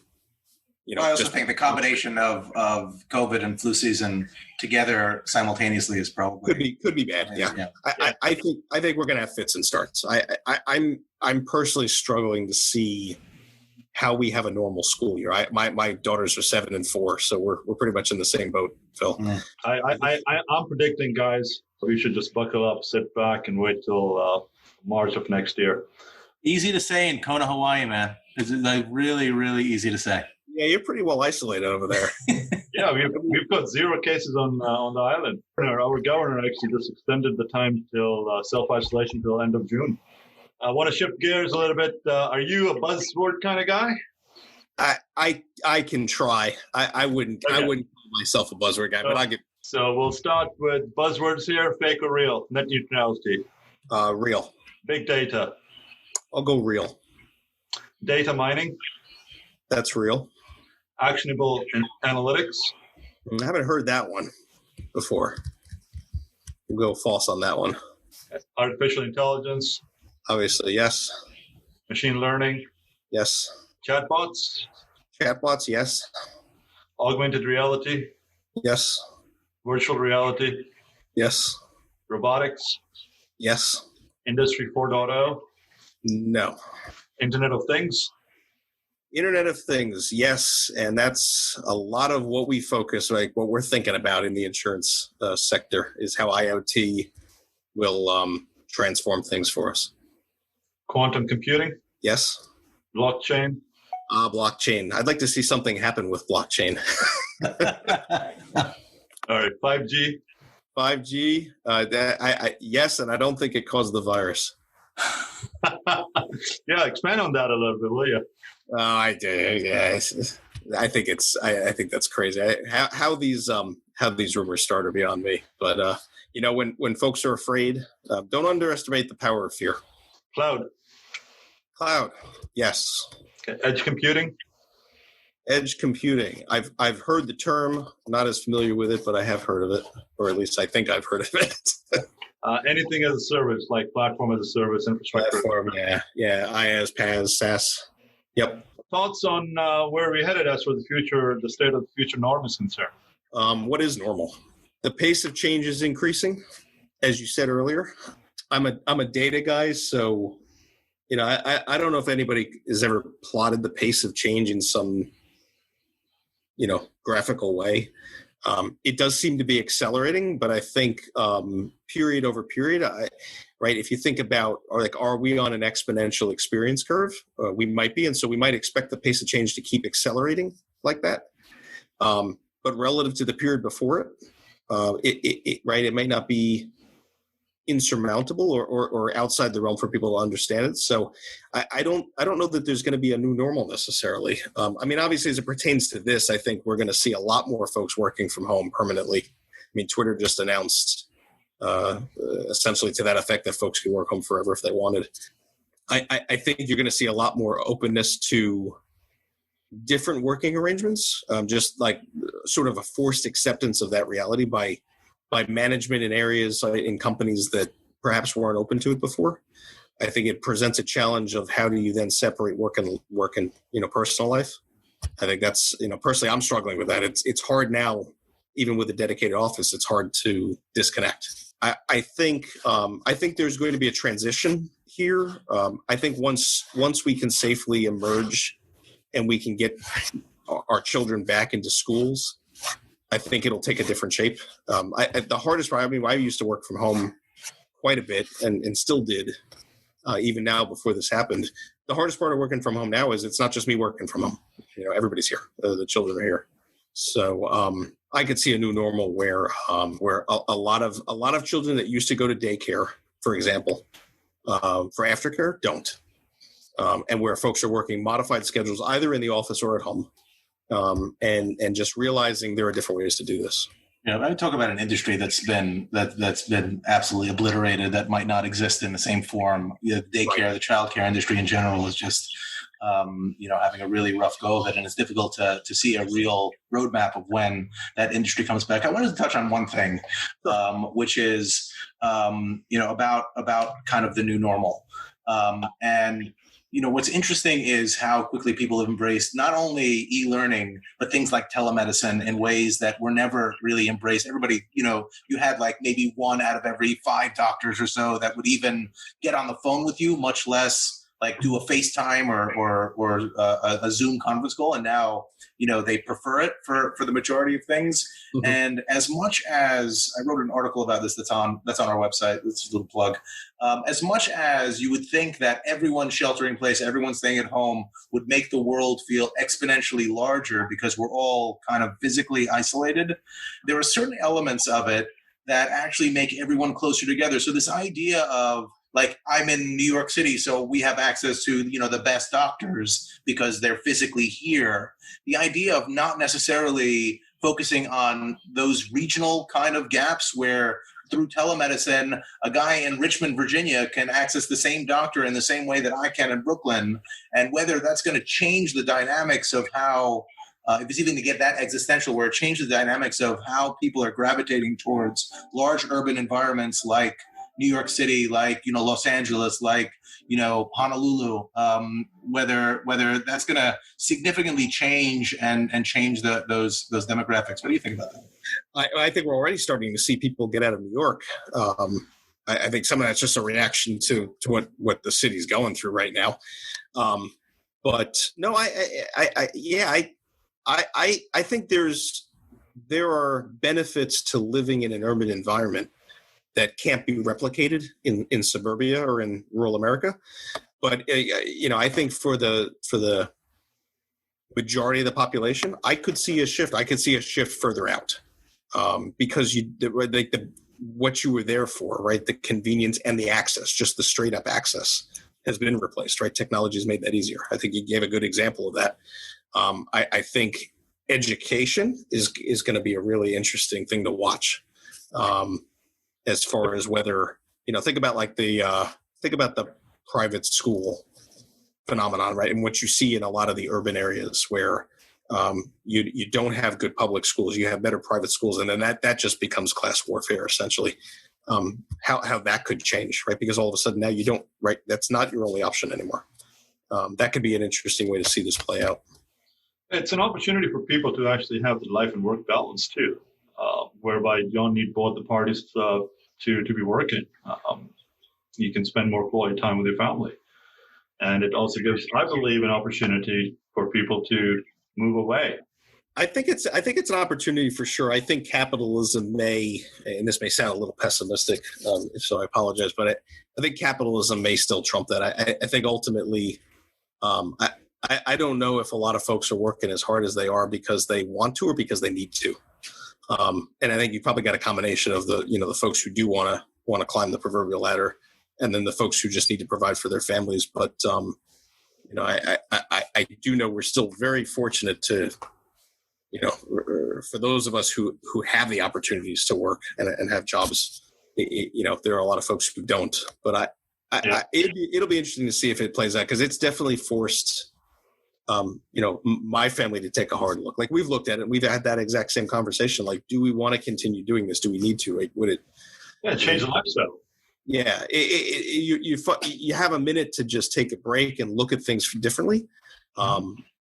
I also think the combination of COVID and flu season together simultaneously is probably could be bad. Yeah. I think we're going to have fits and starts. I'm personally struggling to see how we have a normal school year. My daughters are 7 and 4, so we're pretty much in the same boat, Phil. I'm predicting, guys, we should just buckle up, sit back, and wait till March of next year. Easy to say in Kona, Hawaii, man. It's like really, really easy to say. Yeah, you're pretty well isolated over there. Yeah, we've got 0 cases on the island. Our governor actually just extended the time till self-isolation till end of June. I want to shift gears a little bit. Are you a buzzword kind of guy? I can try. I wouldn't call myself a buzzword guy, but So we'll start with buzzwords here: fake or real, net neutrality, Real. big data, I'll go real. data mining, That's real. actionable analytics, I haven't heard that one before. We'll go false on that one. artificial intelligence, Obviously, yes. machine learning, Yes. chatbots, Chatbots, yes. augmented reality, Yes. virtual reality, Yes. robotics, Yes. industry 4.0, No. internet of things, Internet of Things, yes. And that's a lot of what we focus, like what we're thinking about in the insurance sector is how IoT will transform things for us. quantum computing, Yes. blockchain, Blockchain. I'd like to see something happen with blockchain. all right, 5G, 5G, yes, and I don't think it caused the virus. yeah, expand on that a little bit, will you? I do. Yeah, I think it's. I think that's crazy. How these rumors start are beyond me. But when folks are afraid, don't underestimate the power of fear. Cloud, Yes. okay. Edge computing, Edge computing. I've heard the term. Not as familiar with it, but I have heard of it, or at least I think I've heard of it. anything as a service, like platform as a service, infrastructure. Platform. Yeah. IaaS, PaaS, SaaS. Yep. Thoughts on where we're headed as for the future, the state of the future norm is concerned? What is normal? The pace of change is increasing, as you said earlier. I'm a data guy, so I don't know if anybody has ever plotted the pace of change in some graphical way. It does seem to be accelerating, but I think period over period, right? If you think about, are we on an exponential experience curve? We might be, and so we might expect the pace of change to keep accelerating like that. But relative to the period before it, it may not be insurmountable or outside the realm for people to understand it. So I don't know that there's going to be a new normal necessarily. Obviously, as it pertains to this, I think we're going to see a lot more folks working from home permanently. Twitter just announced essentially to that effect that folks can work home forever if they wanted. I think you're going to see a lot more openness to different working arrangements, just like sort of a forced acceptance of that reality by management in areas in companies that perhaps weren't open to it before. I think it presents a challenge of how do you then separate work and personal life. I think that's personally I'm struggling with that. It's hard now, even with a dedicated office. It's hard to disconnect. I think there's going to be a transition here. I think once we can safely emerge and we can get our children back into schools, I think it'll take a different shape. The hardest part, I used to work from home quite a bit and still did, even now before this happened. The hardest part of working from home now is it's not just me working from home. Everybody's here. The children are here. So I could see a new normal where a lot of children that used to go to daycare, for example, for aftercare, don't. And where folks are working modified schedules either in the office or at home. And just realizing there are different ways to do this. I talk about an industry that's been absolutely obliterated, that might not exist in the same form. Daycare, right. The childcare industry in general is just having a really rough go of it, and it's difficult to see a real roadmap of when that industry comes back. I wanted to touch on one thing, which is about kind of the new normal, and what's interesting is how quickly people have embraced not only e-learning, but things like telemedicine in ways that were never really embraced. Everybody, you had like maybe 1 out of every 5 doctors or so that would even get on the phone with you, much less like do a FaceTime or a Zoom conference call. And now, they prefer it for the majority of things. Mm-hmm. And as much as I wrote an article about this, that's on our website, it's a little plug. As much as you would think that everyone sheltering in place, everyone staying at home would make the world feel exponentially larger because we're all kind of physically isolated, there are certain elements of it that actually make everyone closer together. So this idea of, like, I'm in New York City, so we have access to, the best doctors because they're physically here. The idea of not necessarily focusing on those regional kind of gaps where through telemedicine, a guy in Richmond, Virginia can access the same doctor in the same way that I can in Brooklyn, and whether that's going to change the dynamics of how, if it's even to get that existential, where it changes the dynamics of how people are gravitating towards large urban environments like New York City, like, Los Angeles, like, Honolulu, whether that's going to significantly change and change those demographics. What do you think about that? I think we're already starting to see people get out of New York. I think some of that's just a reaction to what the city's going through right now. But no, I think there are benefits to living in an urban environment that can't be replicated in suburbia or in rural America. But I think for the majority of the population, I could see a shift. I could see a shift further out because what you were there for, right? The convenience and the access, just the straight up access, has been replaced. Right? Technology has made that easier. I think you gave a good example of that. I think education is going to be a really interesting thing to watch. As far as whether, think about the private school phenomenon, right? And what you see in a lot of the urban areas where you don't have good public schools, you have better private schools, and then that just becomes class warfare essentially. How that could change, right? Because all of a sudden now you don't, right? That's not your only option anymore. That could be an interesting way to see this play out. It's an opportunity for people to actually have the life and work balance too. Whereby you don't need both the parties to be working. You can spend more quality time with your family. And it also gives, I believe, an opportunity for people to move away. I think it's an opportunity for sure. I think capitalism may, and this may sound a little pessimistic, so I apologize, but I think capitalism may still trump that. I think ultimately, I don't know if a lot of folks are working as hard as they are because they want to or because they need to. And I think you've probably got a combination of the folks who do want to climb the proverbial ladder, and then the folks who just need to provide for their families. But I do know we're still very fortunate to, for those of us who have the opportunities to work and have jobs. There are a lot of folks who don't. But it'll be interesting to see if it plays out, because it's definitely forced. My family to take a hard look. Like, we've looked at it, and we've had that exact same conversation. Like, do we want to continue doing this? Do we need to? Would it? Yeah, change the lifestyle. Yeah, you have a minute to just take a break and look at things differently.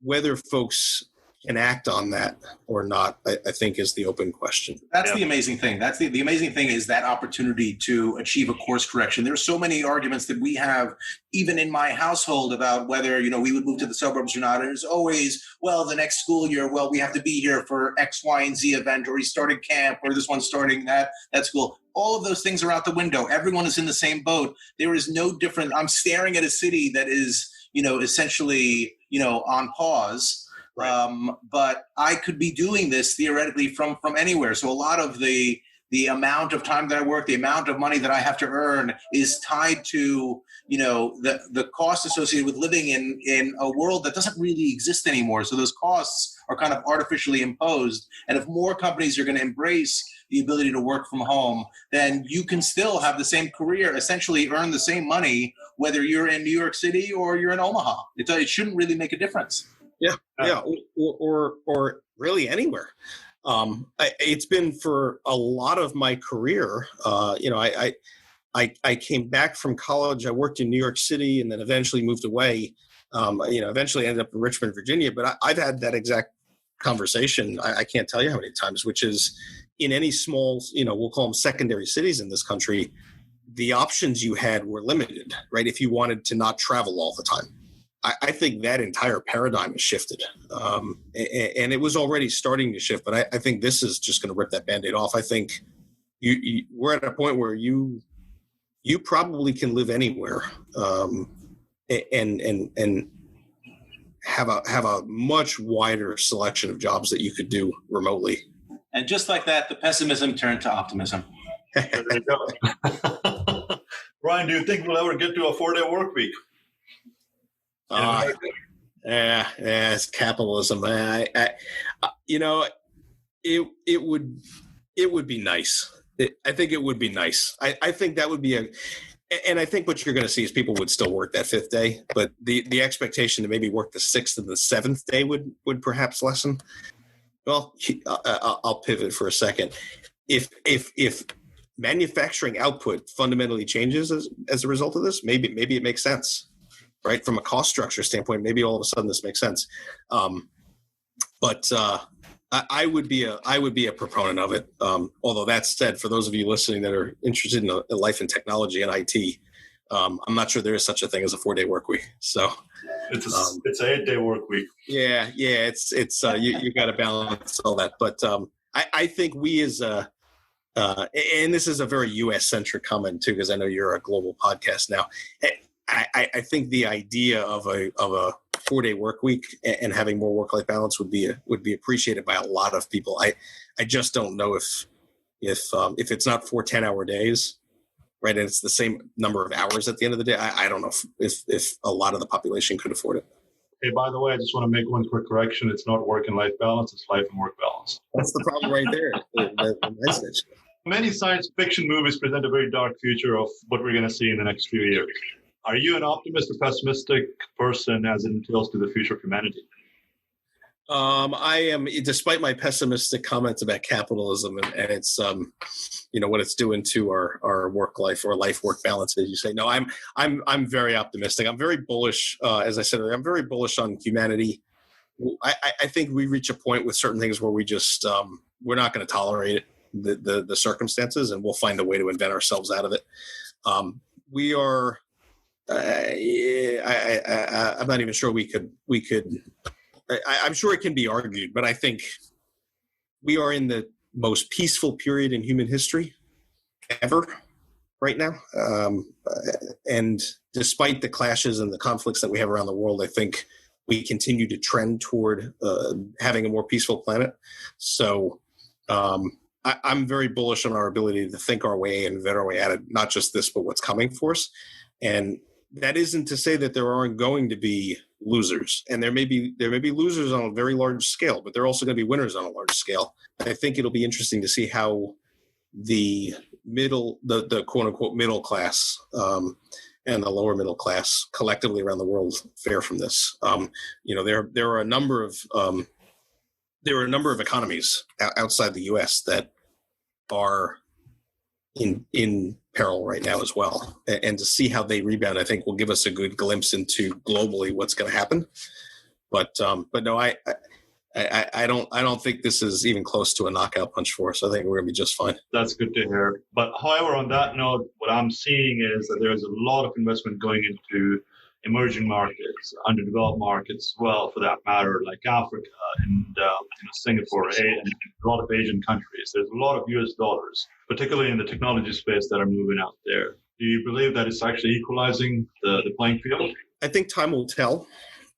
Whether folks can act on that or not, I think is the open question. That's the amazing thing. That's the amazing thing is that opportunity to achieve a course correction. There's so many arguments that we have, even in my household, about whether, we would move to the suburbs or not. There's always, the next school year, we have to be here for X, Y, and Z event, or he started camp, or this one's starting that school. All of those things are out the window. Everyone is in the same boat. There is no difference. I'm staring at a city that is, essentially, on pause. Right. But I could be doing this theoretically from anywhere. So a lot of the amount of time that I work, the amount of money that I have to earn is tied to, the cost associated with living in a world that doesn't really exist anymore. So those costs are kind of artificially imposed. And if more companies are going to embrace the ability to work from home, then you can still have the same career, essentially earn the same money, whether you're in New York City or you're in Omaha. It shouldn't really make a difference. Yeah, or really anywhere. It's been for a lot of my career. I came back from college. I worked in New York City, and then eventually moved away. Eventually ended up in Richmond, Virginia. But I've had that exact conversation. I can't tell you how many times. Which is, in any small, we'll call them secondary cities in this country, the options you had were limited, right? If you wanted to not travel all the time. I think that entire paradigm has shifted, and it was already starting to shift. But I think this is just going to rip that Band-Aid off. I think we're at a point where you probably can live anywhere, and have a much wider selection of jobs that you could do remotely. And just like that, the pessimism turned to optimism. There you go. Ryan, do you think we'll ever get to a 4-day work week? It's capitalism. It would be nice. I think it would be nice. I think that would be and I think what you're going to see is people would still work that fifth day, but the expectation to maybe work the sixth and the seventh day would perhaps lessen. Well, I'll pivot for a second. If manufacturing output fundamentally changes as a result of this, maybe it makes sense, right? From a cost structure standpoint, maybe all of a sudden this makes sense. But I would be a proponent of it. Although that said, for those of you listening that are interested in life and technology and IT, I'm not sure there is such a thing as a 4-day work week. So it's an 8-day work week. Yeah. It's you got to balance all that. But I think we as and this is a very U.S. centric comment too, because I know you're a global podcast now. I think the idea of a 4-day work week and having more work-life balance would be appreciated by a lot of people. I just don't know if it's not 4 10-hour days, right, and it's the same number of hours at the end of the day. I don't know if a lot of the population could afford it. Hey, by the way, I just want to make one quick correction. It's not work and life balance; it's life and work balance. That's the problem right there. The message. Many science fiction movies present a very dark future of what we're going to see in the next few years. Are you an optimist or pessimistic person as it entails to the future of humanity? I am, despite my pessimistic comments about capitalism and its, what it's doing to our work life or life work balance, as you say. No, I'm very optimistic. I'm very bullish. As I said earlier, I'm very bullish on humanity. I think we reach a point with certain things where we just we're not going to tolerate the circumstances, and we'll find a way to invent ourselves out of it. We are. I'm not even sure we could. I'm sure it can be argued, but I think we are in the most peaceful period in human history ever right now. And despite the clashes and the conflicts that we have around the world, I think we continue to trend toward having a more peaceful planet. So I'm very bullish on our ability to think our way and vet our way at it, not just this, but what's coming for us. And that isn't to say that there aren't going to be losers, and there may be losers on a very large scale, but there are also going to be winners on a large scale. I think it'll be interesting to see how the quote unquote middle class and the lower middle class collectively around the world fare from this. There are a number of economies outside the U.S. that are in peril right now as well, and to see how they rebound, I think will give us a good glimpse into globally what's going to happen. But no, I don't think this is even close to a knockout punch for us. I think we're going to be just fine. That's good to hear. But however, on that note, what I'm seeing is that there's a lot of investment going into emerging markets, underdeveloped markets, well, for that matter, like Africa and Singapore and a lot of Asian countries. There's a lot of US dollars, particularly in the technology space, that are moving out there. Do you believe that it's actually equalizing the playing field? I think time will tell.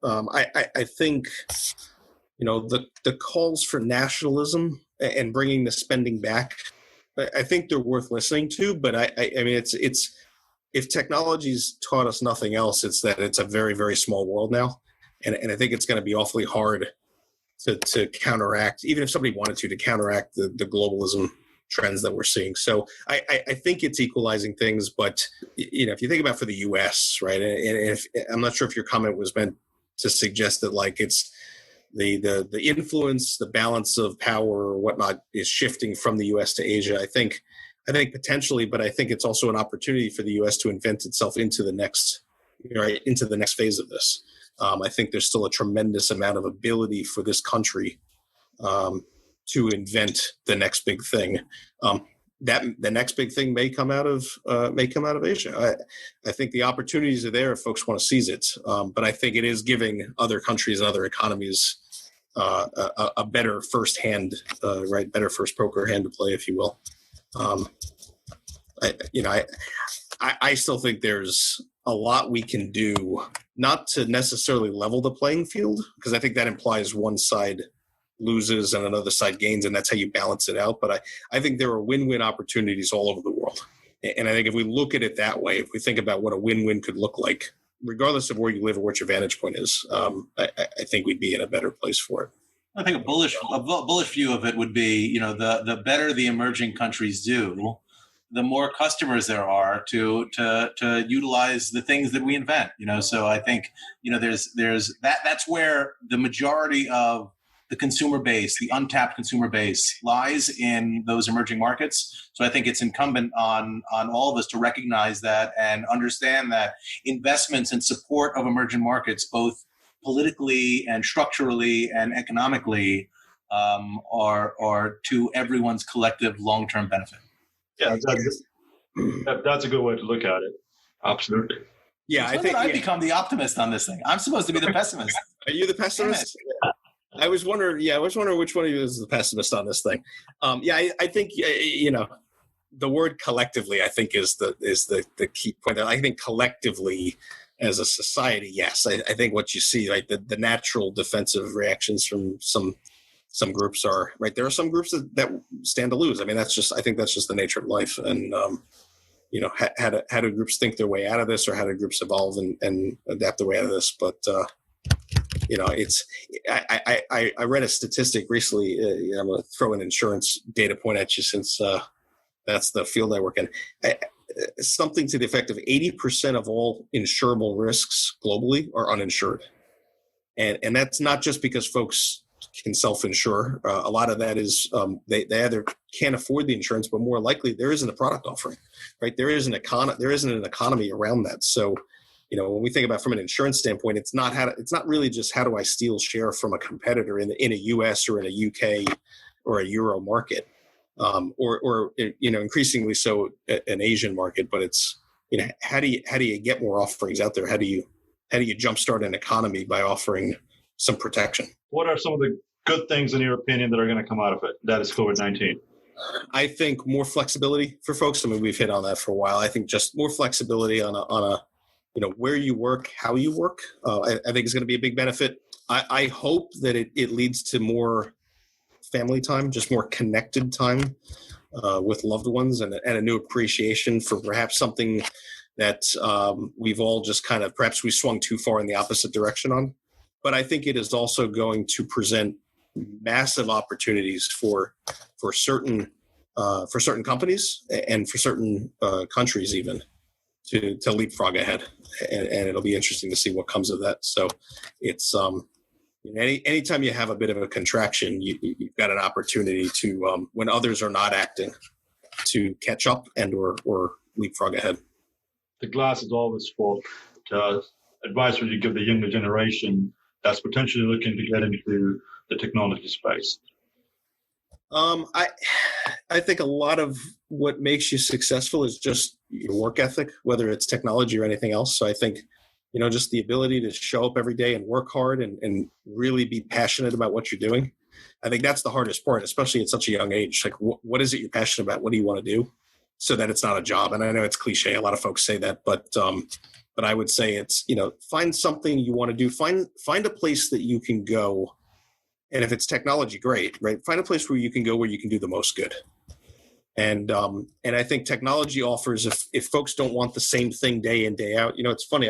I think, the calls for nationalism and bringing the spending back, I think they're worth listening to. But I mean, it's if technology's taught us nothing else, it's that it's a very, very small world now. And I think it's going to be awfully hard to counteract, even if somebody wanted to counteract the globalism trends that we're seeing. So I think it's equalizing things. But, if you think about for the U.S., right, and if I'm not sure if your comment was meant to suggest that like it's the influence, the balance of power or whatnot is shifting from the U.S. to Asia. I think potentially, but I think it's also an opportunity for the U.S. to invent itself into the next phase of this. I think there's still a tremendous amount of ability for this country to invent the next big thing. That the next big thing may come out of Asia. I think the opportunities are there if folks want to seize it. But I think it is giving other countries and other economies a better first hand, better first poker hand to play, if you will. I still think there's a lot we can do, not to necessarily level the playing field, because I think that implies one side loses and another side gains, and that's how you balance it out. But I think there are win-win opportunities all over the world. And I think if we look at it that way, if we think about what a win-win could look like, regardless of where you live or what your vantage point is, I think we'd be in a better place for it. I think a bullish view of it would be, the better the emerging countries do, the more customers there are to utilize the things that we invent. So I think there's that's where the majority of the consumer base, the untapped consumer base, lies in those emerging markets. So I think it's incumbent on all of us to recognize that and understand that investments and support of emerging markets, both politically and structurally and economically, are to everyone's collective long-term benefit. Yeah, that's a good way to look at it. Absolutely. Yeah, I think I've become the optimist on this thing. I'm supposed to be the pessimist. Are you the pessimist? I was wondering which one of you is the pessimist on this thing. I think the word collectively, I think, is the key point. I think collectively, as a society, yes, I think what you see, right, the natural defensive reactions from some groups are right. There are some groups that stand to lose. I mean, I think that's just the nature of life. And how do groups think their way out of this, or how do groups evolve and adapt their way out of this? But it's I read a statistic recently. I'm going to throw an insurance data point at you, since that's the field I work in. Something to the effect of 80% of all insurable risks globally are uninsured. And that's not just because folks can self-insure. A lot of that is they either can't afford the insurance, but more likely there isn't a product offering, right? There isn't an economy around that. So, when we think about from an insurance standpoint, it's not really just how do I steal share from a competitor in a US or in a UK or a Euro market. Or increasingly so an Asian market, but it's how do you get more offerings out there? How do you jumpstart an economy by offering some protection? What are some of the good things, in your opinion, that are going to come out of it? That is COVID-19. I think more flexibility for folks. I mean, we've hit on that for a while. I think just more flexibility on a where you work, how you work. I think is going to be a big benefit. I hope that it leads to more family time, just more connected time with loved ones, and a new appreciation for perhaps something that we've all just kind of, perhaps we swung too far in the opposite direction on. But I think it is also going to present massive opportunities for certain companies and for certain countries even to leapfrog ahead, and it'll be interesting to see what comes of that. So it's anytime you have a bit of a contraction, you've got an opportunity to, when others are not acting, to catch up and or leapfrog ahead. The glass is always full. Advice would you give the younger generation that's potentially looking to get into the technology space? I think a lot of what makes you successful is just your work ethic, whether it's technology or anything else. So I think, just the ability to show up every day and work hard and really be passionate about what you're doing. I think that's the hardest part, especially at such a young age. Like, what is it you're passionate about? What do you want to do? So that it's not a job. And I know it's cliche. A lot of folks say that, but I would say it's, find something you want to do. Find a place that you can go. And if it's technology, great, right? Find a place where you can go where you can do the most good. And I think technology offers, if folks don't want the same thing day in, day out, it's funny.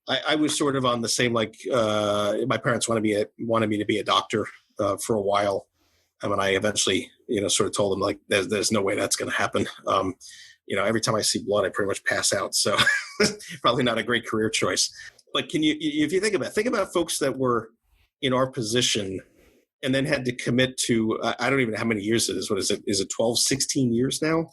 I was sort of on the same, like, my parents wanted me to be a doctor for a while. And when I eventually, sort of told them, like, there's no way that's going to happen. Every time I see blood, I pretty much pass out. So probably not a great career choice. But if you think about folks that were in our position and then had to commit to, I don't even know how many years it is. What is it? Is it 12, 16 years now,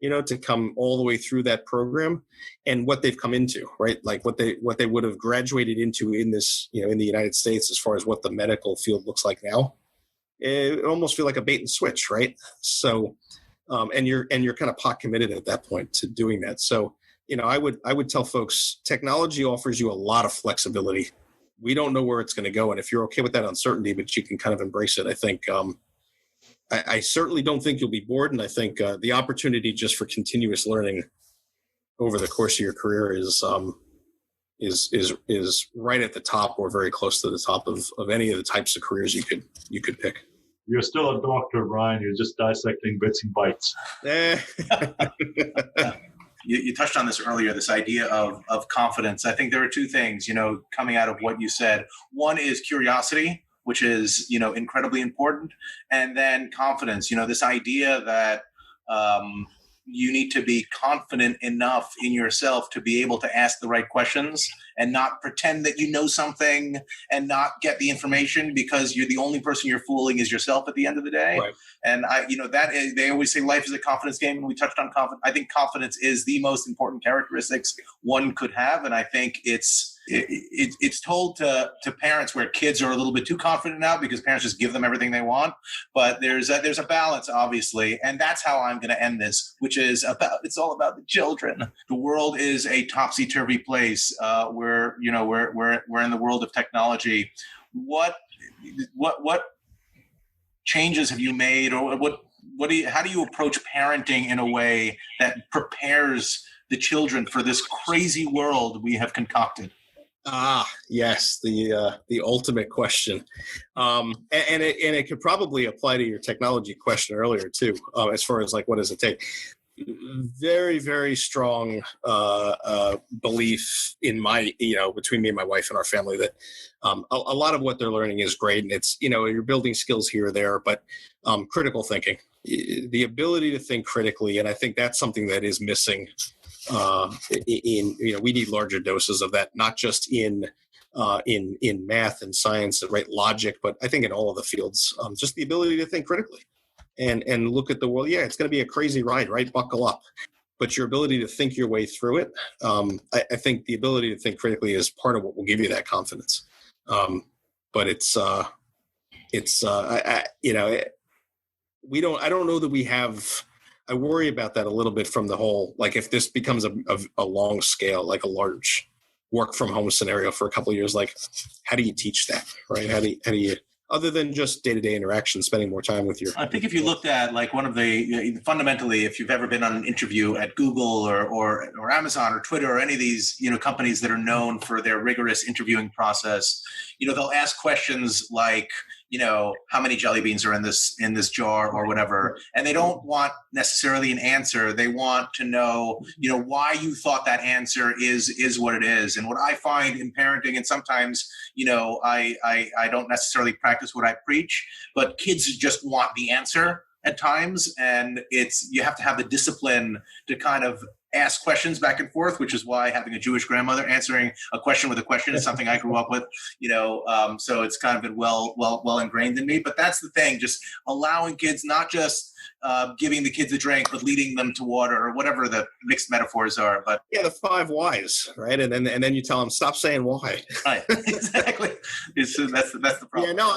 to come all the way through that program, and what they've come into, right? Like what they would have graduated into in this, in the United States, as far as what the medical field looks like now. It almost feel like a bait and switch, right? So, and you're kind of pot committed at that point to doing that. So, I would tell folks, technology offers you a lot of flexibility. We don't know where it's going to go. And if you're okay with that uncertainty, but you can kind of embrace it, I think, I certainly don't think you'll be bored. And I think the opportunity just for continuous learning over the course of your career is right at the top, or very close to the top of any of the types of careers you could pick. You're still a doctor, Brian. You're just dissecting bits and bytes. You touched on this earlier, this idea of confidence. I think there are two things, coming out of what you said. One is curiosity, which is, incredibly important. And then confidence, this idea that you need to be confident enough in yourself to be able to ask the right questions and not pretend that you know something and not get the information, because you're the only person you're fooling is yourself at the end of the day. Right. And they always say life is a confidence game, and we touched on confidence. I think confidence is the most important characteristics one could have, and I think it's told to parents where kids are a little bit too confident now because parents just give them everything they want. But there's a balance, obviously, and that's how I'm going to end this, which is it's all about the children. The world is a topsy-turvy place. We're in the world of technology. What changes have you made, or how do you approach parenting in a way that prepares the children for this crazy world we have concocted? Yes, the ultimate question, and it could probably apply to your technology question earlier too, as far as like what does it take. Very, very strong belief in between me and my wife and our family that a lot of what they're learning is great, and it's you're building skills here or there, but critical thinking, the ability to think critically, and I think that's something that is missing. We need larger doses of that, not just in math and science and logic, but I think in all of the fields, just the ability to think critically and look at the world. Yeah, it's going to be a crazy ride, right? Buckle up. But your ability to think your way through it, I think the ability to think critically is part of what will give you that confidence. But I don't know that we have. I worry about that a little bit from the whole, like if this becomes a long scale, like a large work from home scenario for a couple of years, like how do you teach that, right? How do you, other than just day-to-day interaction, spending more time with your... I think if you looked at like one of the, fundamentally, if you've ever been on an interview at Google or Amazon or Twitter or any of these, companies that are known for their rigorous interviewing process, they'll ask questions like, how many jelly beans are in this jar or whatever. And they don't want necessarily an answer. They want to know, why you thought that answer is what it is. And what I find in parenting, and sometimes, I don't necessarily practice what I preach, but kids just want the answer at times. And you have to have the discipline to kind of ask questions back and forth, which is why having a Jewish grandmother answering a question with a question is something I grew up with, so it's kind of been well ingrained in me. But that's the thing, just allowing kids, not just giving the kids a drink, but leading them to water or whatever the mixed metaphors are. But yeah, the 5 whys, right? And then you tell them, stop saying why. Right, exactly. That's the problem. Yeah, no,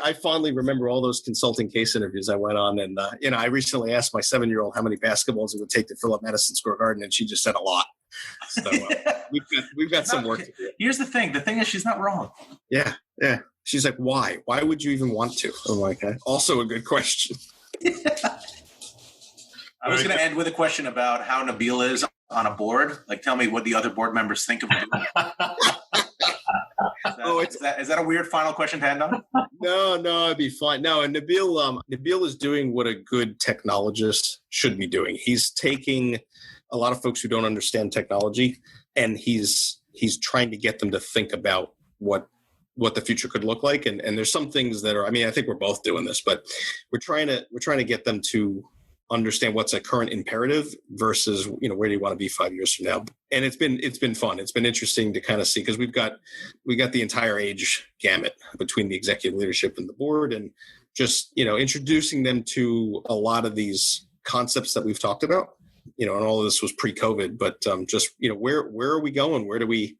I fondly remember all those consulting case interviews I went on, and I recently asked my 7-year-old how many basketballs it would take to fill up Madison Square Garden, and she just said a lot. So we've got some work to do. Here's the thing. The thing is, she's not wrong. Yeah. She's like, why? Why would you even want to? I'm like, also a good question. I was going to end with a question about how Nabil is on a board. Like, tell me what the other board members think of him. Is that a weird final question to end on? No, it'd be fine. No, and Nabil is doing what a good technologist should be doing. He's taking a lot of folks who don't understand technology, and he's trying to get them to think about what the future could look like. And there's some things that are, I think we're both doing this, but we're trying to get them to understand what's a current imperative versus, where do you want to be 5 years from now? And it's been fun. It's been interesting to kind of see, because we got the entire age gamut between the executive leadership and the board, and just, introducing them to a lot of these concepts that we've talked about, and all of this was pre-COVID, but just, where are we going? Where do we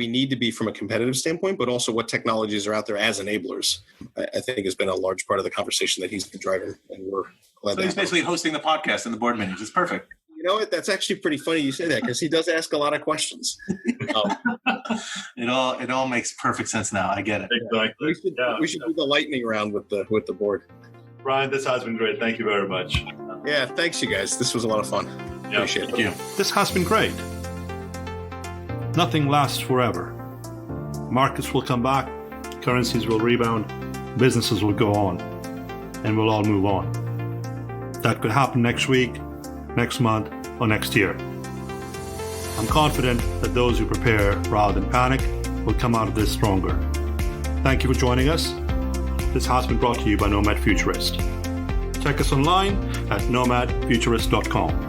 need to be from a competitive standpoint, but also what technologies are out there as enablers, I think has been a large part of the conversation that he's been driving. And we're glad. So he's basically hosting the podcast and the board meetings. It's perfect. You know what? That's actually pretty funny you say that, because he does ask a lot of questions. It all makes perfect sense now. I get it. Exactly. We should do the lightning round with the board. Brian, this has been great. Thank you very much. Yeah, thanks you guys. This was a lot of fun. Yeah, appreciate it. Thank you. This has been great. Nothing lasts forever. Markets will come back, currencies will rebound, businesses will go on, and we'll all move on. That could happen next week, next month, or next year. I'm confident that those who prepare rather than panic will come out of this stronger. Thank you for joining us. This has been brought to you by Nomad Futurist. Check us online at nomadfuturist.com.